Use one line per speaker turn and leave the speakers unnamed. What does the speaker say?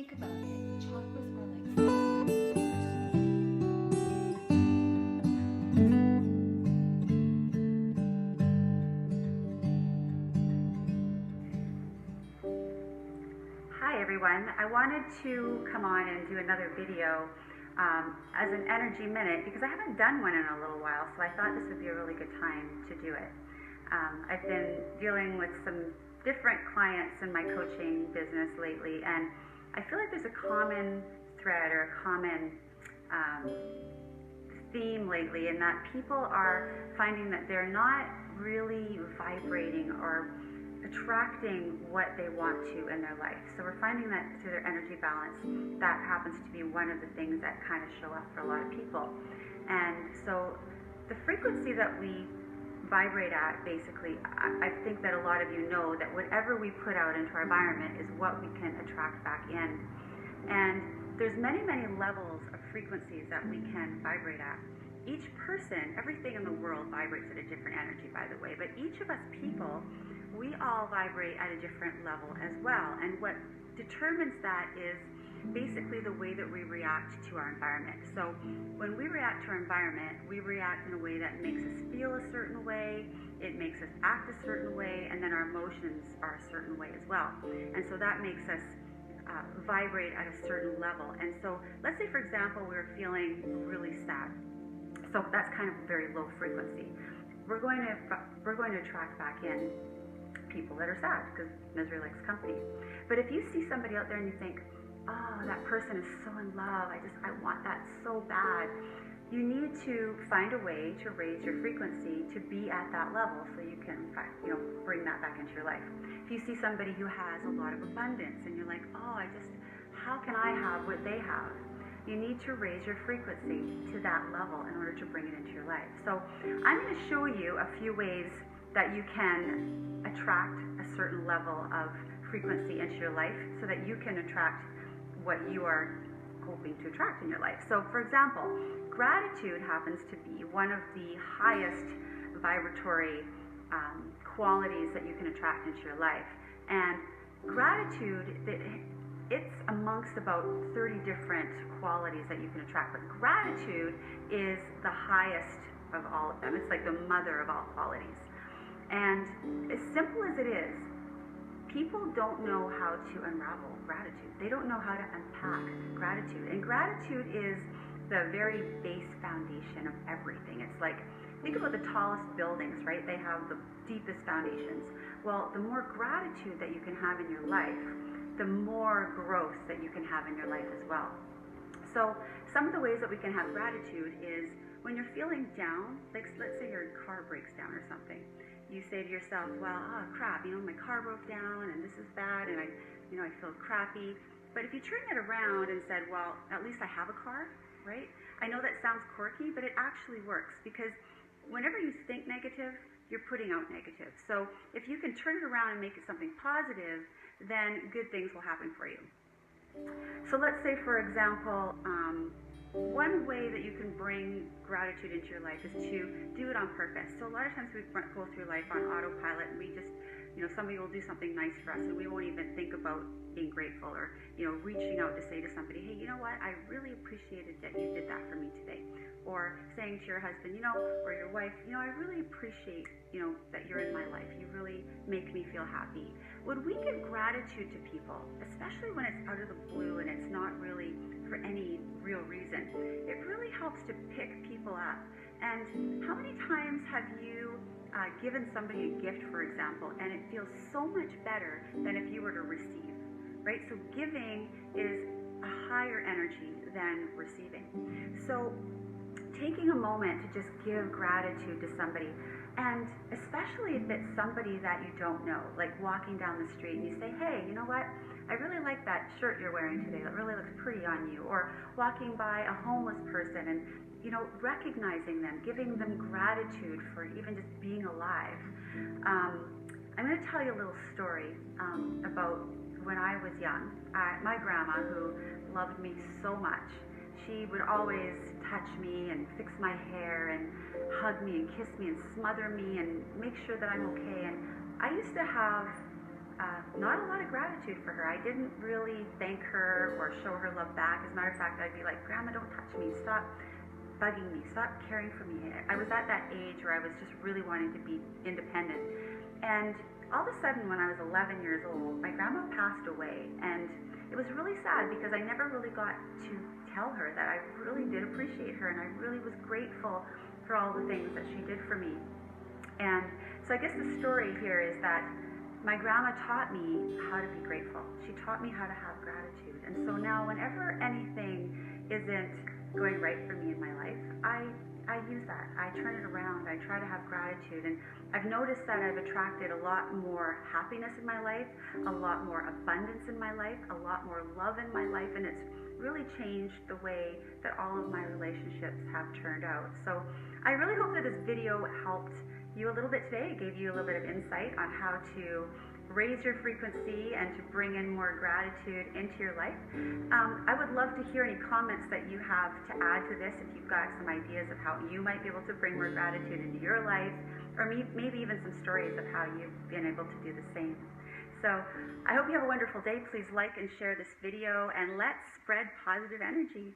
Think about it, chakras are like frequencies.
Hi everyone, I wanted to come on and do another video as an energy minute because I haven't done one in a little while, so I thought this would be a really good time to do it. I've been dealing with some different clients in my coaching business lately, and I feel like there's a common thread or a common theme lately in that people are finding that they're not really vibrating or attracting what they want to in their life. So we're finding that through their energy balance, that happens to be one of the things that kind of show up for a lot of people. And so the frequency that we vibrate at, basically, I think that a lot of you know that whatever we put out into our environment is what we can attract back in. And there's many levels of frequencies that we can vibrate at. Each person, everything in the world vibrates at a different energy, by the way, but each of us people, we all vibrate at a different level as well. And what determines that is basically the way that we react to our environment. So when we react to our environment, we react in a way that makes us feel a certain way, it makes us act a certain way, and then our emotions are a certain way as well. And so that makes us vibrate at a certain level. And so let's say, for example, we're feeling really sad. So that's kind of very low frequency. We're going to attract back in people that are sad because misery likes company. But if you see somebody out there and you think, oh, that person is so in love, I want that so bad, you need to find a way to raise your frequency to be at that level so you can, bring that back into your life. If you see somebody who has a lot of abundance and you're like, oh, how can I have what they have? You need to raise your frequency to that level in order to bring it into your life. So I'm going to show you a few ways that you can attract a certain level of frequency into your life so that you can attract what you are hoping to attract in your life. So for example, gratitude happens to be one of the highest vibratory qualities that you can attract into your life. And gratitude, it's amongst about 30 different qualities that you can attract, but gratitude is the highest of all of them. It's like the mother of all qualities. And as simple as it is, people don't know how to unravel gratitude. They don't know how to unpack gratitude. And gratitude is the very base foundation of everything. It's like, think about the tallest buildings, right? They have the deepest foundations. Well, the more gratitude that you can have in your life, the more growth that you can have in your life as well. So some of the ways that we can have gratitude is when you're feeling down, like let's say your car breaks down or something. You say to yourself, well, oh crap, my car broke down and this is bad and I feel crappy. But if you turn it around and said, well, at least I have a car, right? I know that sounds quirky, but it actually works because whenever you think negative, you're putting out negative. So if you can turn it around and make it something positive, then good things will happen for you. So let's say, for example, one way that you can bring gratitude into your life is to do it on purpose. So a lot of times we go through life on autopilot and we just, somebody will do something nice for us and we won't even think about being grateful or, reaching out to say to somebody, hey, you know what, I really appreciated that you did that for me today. Or saying to your husband, or your wife, I really appreciate, that you're in my life. You really make me feel happy. When we give gratitude to people, especially when it's out of the blue and it's not really for any real reason, it really helps to pick people up. And how many times have you given somebody a gift, for example, and it feels so much better than if you were to receive, right? So giving is a higher energy than receiving. So taking a moment to just give gratitude to somebody, and especially if it's somebody that you don't know, like walking down the street and you say, hey, you know what, I really like that shirt you're wearing today, that really looks pretty on you. Or walking by a homeless person and recognizing them, giving them gratitude for even just being alive. I'm going to tell you a little story about when I was young. My grandma, who loved me so much, she would always touch me and fix my hair and hug me and kiss me and smother me and make sure that I'm okay. And I used to have not a lot of gratitude for her. I didn't really thank her or show her love back. As a matter of fact, I'd be like, Grandma, don't touch me. Stop bugging me. Stop caring for me. I was at that age where I was just really wanting to be independent. And all of a sudden, when I was 11 years old, my grandma passed away. And it was really sad because I never really got to tell her that I really did appreciate her and I really was grateful for all the things that she did for me. And so I guess the story here is that my grandma taught me how to be grateful. She taught me how to have gratitude. And so now whenever anything isn't going right for me in my life, I use that. I turn it around. I try to have gratitude. And I've noticed that I've attracted a lot more happiness in my life, a lot more abundance in my life, a lot more love in my life, and it's really changed the way that all of my relationships have turned out. So I really hope that this video helped you a little bit today. It gave you a little bit of insight on how to raise your frequency and to bring in more gratitude into your life. I would love to hear any comments that you have to add to this, if you've got some ideas of how you might be able to bring more gratitude into your life, or maybe even some stories of how you've been able to do the same. So I hope you have a wonderful day. Please like and share this video, and let's spread positive energy.